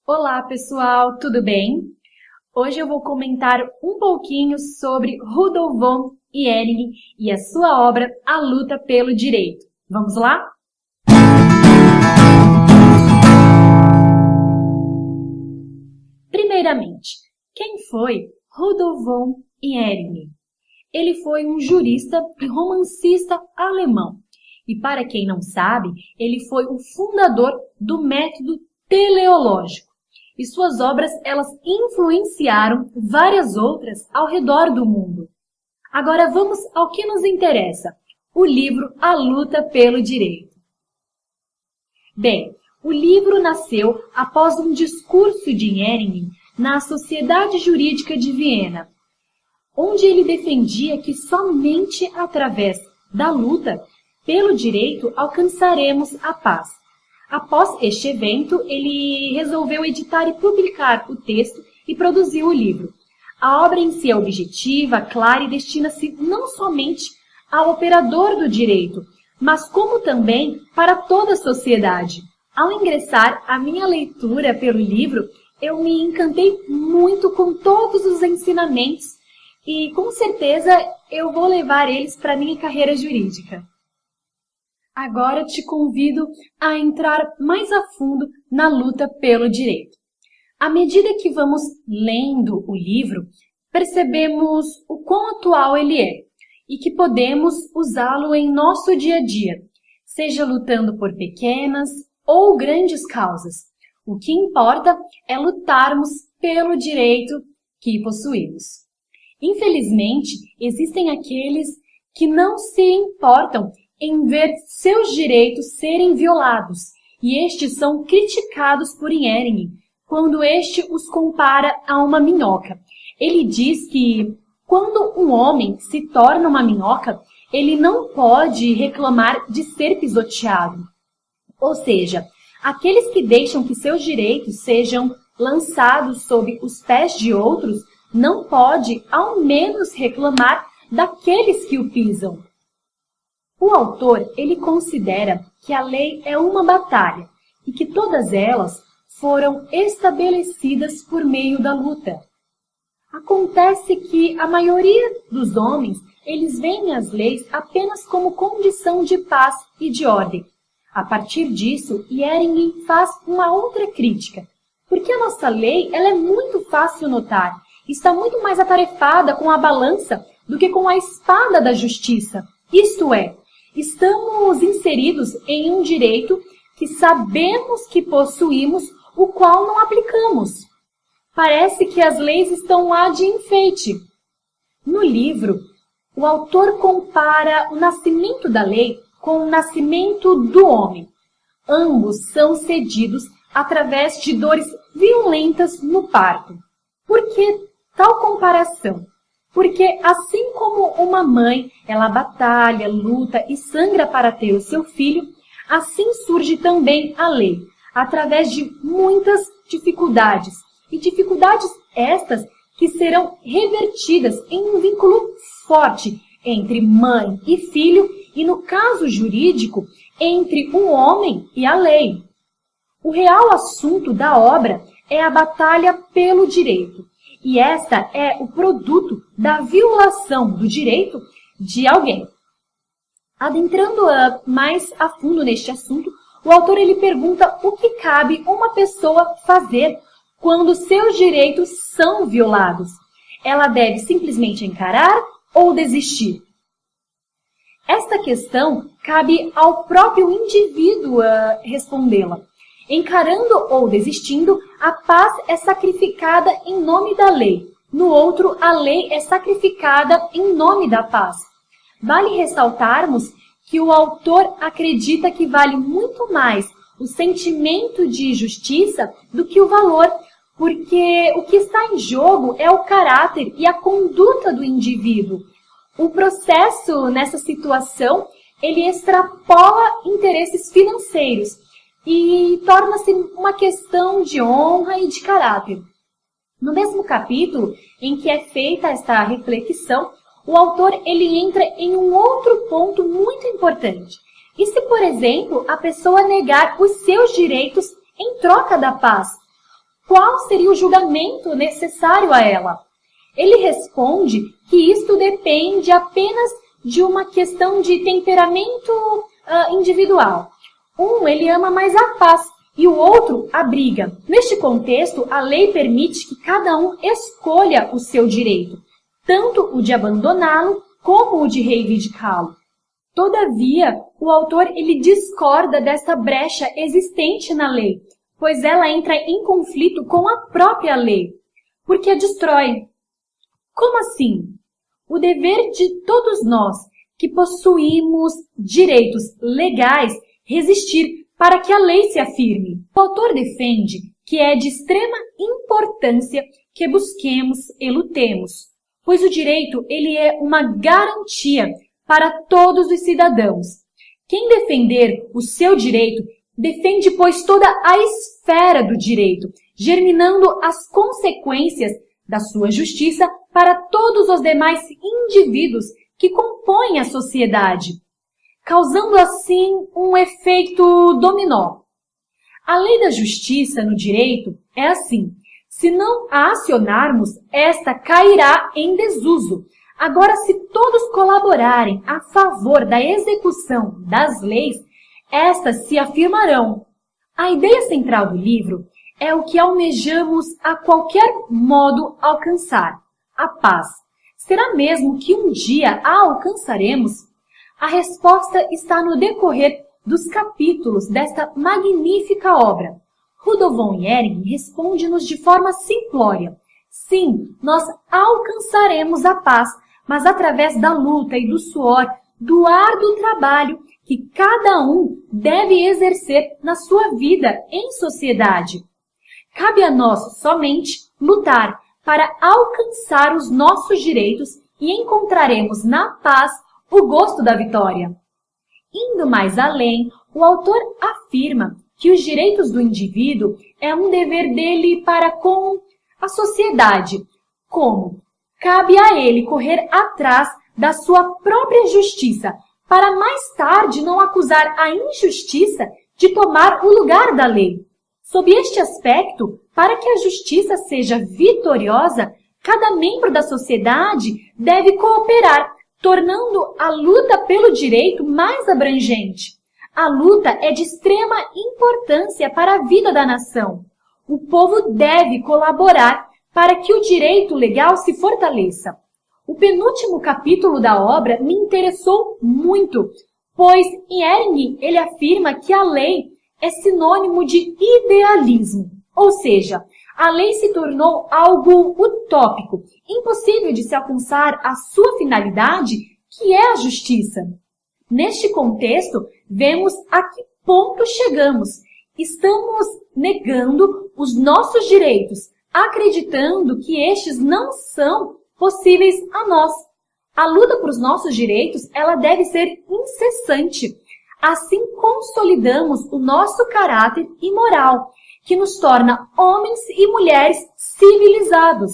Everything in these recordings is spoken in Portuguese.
Olá, pessoal, tudo bem? Hoje eu vou comentar um pouquinho sobre Rudolf von Ehring e a sua obra A Luta pelo Direito. Vamos lá? Primeiramente, quem foi Rudolf von Ehring? Ele foi um jurista e romancista alemão. E para quem não sabe, ele foi o fundador do método teleológico. E suas obras, elas influenciaram várias outras ao redor do mundo. Agora vamos ao que nos interessa, o livro A Luta pelo Direito. Bem, o livro nasceu após um discurso de Ehring na Sociedade Jurídica de Viena, onde ele defendia que somente através da luta pelo direito alcançaremos a paz. Após este evento, ele resolveu editar e publicar o texto e produziu o livro. A obra em si é objetiva, clara e destina-se não somente ao operador do direito, mas como também para toda a sociedade. Ao ingressar a minha leitura pelo livro, eu me encantei muito com todos os ensinamentos e com certeza eu vou levar eles para a minha carreira jurídica. Agora te convido a entrar mais a fundo na luta pelo direito. À medida que vamos lendo o livro, percebemos o quão atual ele é e que podemos usá-lo em nosso dia a dia, seja lutando por pequenas ou grandes causas. O que importa é lutarmos pelo direito que possuímos. Infelizmente, existem aqueles que não se importam em ver seus direitos serem violados, e estes são criticados por Ehring, quando este os compara a uma minhoca. Ele diz que quando um homem se torna uma minhoca, ele não pode reclamar de ser pisoteado. Ou seja, aqueles que deixam que seus direitos sejam lançados sob os pés de outros, não pode ao menos reclamar daqueles que o pisam. O autor, ele considera que a lei é uma batalha e que todas elas foram estabelecidas por meio da luta. Acontece que a maioria dos homens, eles veem as leis apenas como condição de paz e de ordem. A partir disso, Ehring faz uma outra crítica, porque a nossa lei ela é muito fácil notar, está muito mais atarefada com a balança do que com a espada da justiça, isto é, estamos inseridos em um direito que sabemos que possuímos, o qual não aplicamos. Parece que as leis estão lá de enfeite. No livro, o autor compara o nascimento da lei com o nascimento do homem. Ambos são cedidos através de dores violentas no parto. Por que tal comparação? Porque assim como uma mãe, ela batalha, luta e sangra para ter o seu filho, assim surge também a lei, através de muitas dificuldades. E dificuldades estas que serão revertidas em um vínculo forte entre mãe e filho e, no caso jurídico, entre o homem e a lei. O real assunto da obra é a batalha pelo direito. E esta é o produto da violação do direito de alguém. Adentrando mais a fundo neste assunto, o autor ele pergunta o que cabe uma pessoa fazer quando seus direitos são violados. Ela deve simplesmente encarar ou desistir? Esta questão cabe ao próprio indivíduo respondê-la. Encarando ou desistindo, a paz é sacrificada em nome da lei. No outro, a lei é sacrificada em nome da paz. Vale ressaltarmos que o autor acredita que vale muito mais o sentimento de justiça do que o valor, porque o que está em jogo é o caráter e a conduta do indivíduo. O processo nessa situação, ele extrapola interesses financeiros e torna-se uma questão de honra e de caráter. No mesmo capítulo em que é feita esta reflexão, o autor ele entra em um outro ponto muito importante. E se, por exemplo, a pessoa negar os seus direitos em troca da paz? qual seria o julgamento necessário a ela. Ele responde que isto depende apenas de uma questão de temperamento individual. Ele ama mais a paz e o outro a briga. Neste contexto, a lei permite que cada um escolha o seu direito, tanto o de abandoná-lo como o de reivindicá-lo. Todavia, o autor discorda dessa brecha existente na lei, pois ela entra em conflito com a própria lei, porque a destrói. Como assim? O dever de todos nós que possuímos direitos legais resistir para que a lei se afirme. O autor defende que é de extrema importância que busquemos e lutemos, pois o direito é uma garantia para todos os cidadãos. Quem defender o seu direito, defende, pois, toda a esfera do direito, germinando as consequências da sua justiça para todos os demais indivíduos que compõem a sociedade, causando assim um efeito dominó. A lei da justiça no direito é assim: se não a acionarmos, esta cairá em desuso. Agora, se todos colaborarem a favor da execução das leis, estas se afirmarão. A ideia central do livro é o que almejamos a qualquer modo alcançar: a paz. Será mesmo que um dia a alcançaremos? A resposta está no decorrer dos capítulos desta magnífica obra. Rudolf von Ehring responde-nos de forma simplória: sim, nós alcançaremos a paz, mas através da luta e do suor, do árduo trabalho que cada um deve exercer na sua vida em sociedade. Cabe a nós somente lutar para alcançar os nossos direitos e encontraremos na paz o gosto da vitória. Indo mais além, o autor afirma que os direitos do indivíduo é um dever dele para com a sociedade, como cabe a ele correr atrás da sua própria justiça, para mais tarde não acusar a injustiça de tomar o lugar da lei. Sob este aspecto, para que a justiça seja vitoriosa, cada membro da sociedade deve cooperar, tornando a luta pelo direito mais abrangente. A luta é de extrema importância para a vida da nação. O povo deve colaborar para que o direito legal se fortaleça. O penúltimo capítulo da obra me interessou muito, pois em Ehring ele afirma que a lei é sinônimo de idealismo, ou seja, a lei se tornou algo utópico, impossível de se alcançar a sua finalidade, que é a justiça. Neste contexto, vemos a que ponto chegamos. Estamos negando os nossos direitos, acreditando que estes não são possíveis a nós. A luta por os nossos direitos, ela deve ser incessante. Assim consolidamos o nosso caráter e moral, que nos torna homens e mulheres civilizados.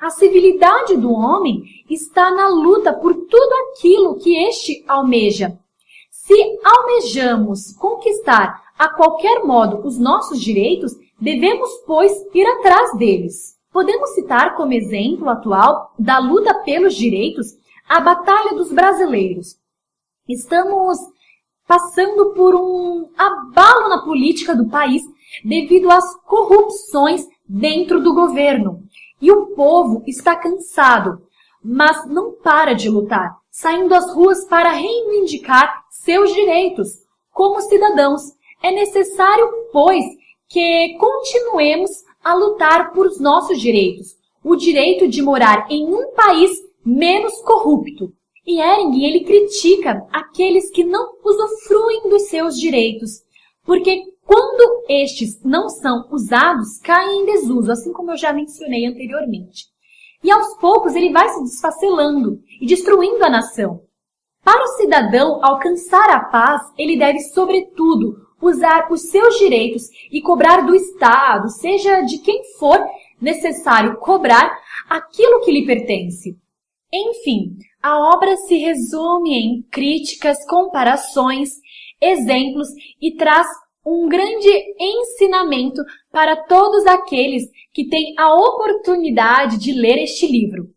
A civilidade do homem está na luta por tudo aquilo que este almeja. Se almejamos conquistar a qualquer modo os nossos direitos, devemos, pois, ir atrás deles. Podemos citar como exemplo atual da luta pelos direitos a Batalha dos Brasileiros. Estamos passando por um abalo na política do país devido às corrupções dentro do governo. E o povo está cansado, mas não para de lutar, saindo às ruas para reivindicar seus direitos como cidadãos. É necessário, pois, que continuemos a lutar por os nossos direitos, o direito de morar em um país menos corrupto. E Ehring, ele critica aqueles que não usufruem dos seus direitos, porque quando estes não são usados, caem em desuso, assim como eu já mencionei anteriormente. E aos poucos ele vai se desfacelando e destruindo a nação. Para o cidadão alcançar a paz, ele deve, sobretudo, usar os seus direitos e cobrar do Estado, seja de quem for necessário cobrar, aquilo que lhe pertence. Enfim, a obra se resume em críticas, comparações, exemplos e traz um grande ensinamento para todos aqueles que têm a oportunidade de ler este livro.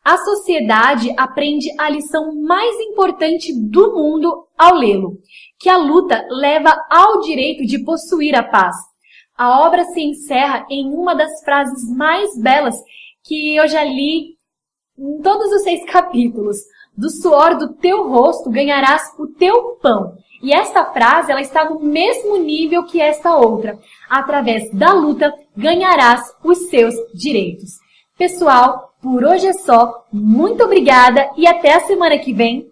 A sociedade aprende a lição mais importante do mundo ao lê-lo, que a luta leva ao direito de possuir a paz. A obra se encerra em uma das frases mais belas que eu já li em todos os 6 capítulos. Do suor do teu rosto ganharás o teu pão. E esta frase ela está no mesmo nível que esta outra. Através da luta ganharás os seus direitos. Pessoal, por hoje é só. Muito obrigada e até a semana que vem.